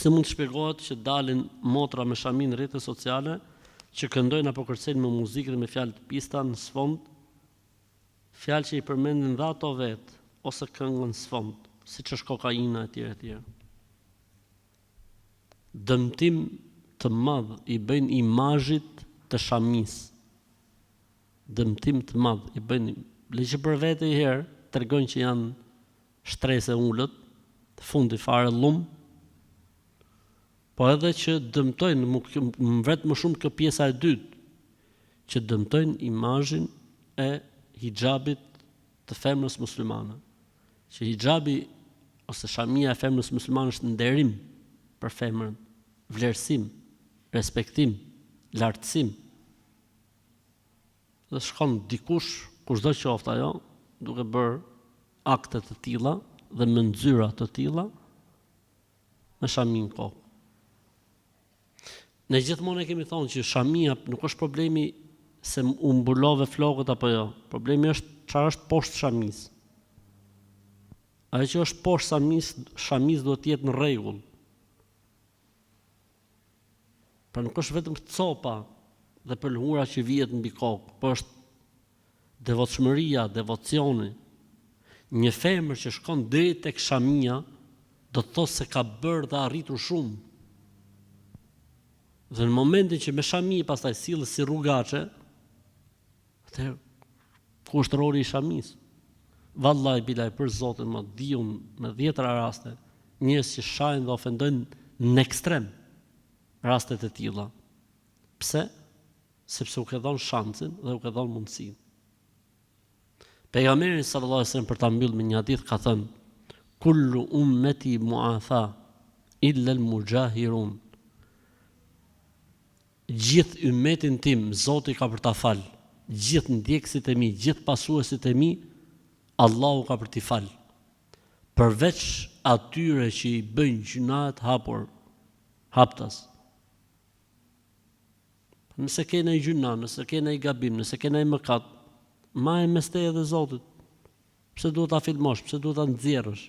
Si mund të shpjegohet që dalin motra me shamin në rrjetet sociale që këndojnë apo kërcejnë me muzikë dhe me fjalë të pista në sfond, fjalë që i përmendin dhe ato vetë, ose këngën sfond, siç është kokaina etj. Dëmtim të madh i bëjnë imazhit të shamisë. Dëmtim të madh i bëjnë, leqë për vete i herë, tregojnë që janë shtrese ullët, të fundi fare lum, po edhe që dëmtojnë, më vret më shumë kjo pjesa e dytë, që dëmtojnë imazhin e hijabit të femrës muslimane. Që hijabi ose shamia e femrës muslimane është nderim për femrën, vlerësim, respektim, lartësim. Dhe shkon dikush, kushdo qoftë ajo, duke bërë akte të tilla dhe me nxyra të tilla me shamin kohë. Ne gjithmonë e kemi thonë që shamia nuk është problemi se u mbulove flokët apo jo. Problemi është çfarë është poshtë shamis. Ajo që është poshtë shamis duhet të jetë në rregull. Pra nuk është vetëm copa dhe pëlhura që vihet mbi kokë, por është devotshmëria, devocioni. Një femër që shkon deri tek shamia do të thotë se ka bërë dhe arritur shumë. Dhe në momentin që me shami pastaj sillet si rrugaçe, atëherë ku është roli i shamis? Vallahi bilaj për Zotin më diun me 10 raste njerëz që shajnë dhe ofendojnë në ekstrem rastet e tilla. Pse? Sepse u ke dhënë shansin dhe u ke dhënë mundësinë. Pejgamberi sallallahu alajhi wasallam për ta mbyllur me një hadith ka thënë: "Kullu ummati mu'afa illa al-mujahirun." Gjithë ummetin tim Zoti ka për ta fal. Gjithë ndjekësit e mi, gjithë pasuesit e mi, Allahu ka për t'i fal. Përveç atyre që i bëjnë gjunat haptas. Nëse ke ndonjë gjuna, nëse ke ndonjë gabim, nëse ke ndonjë mëkat, ma e mes teje dhe Zotit. Pse duhet ta filmosh, pse duhet ta nxjerrësh?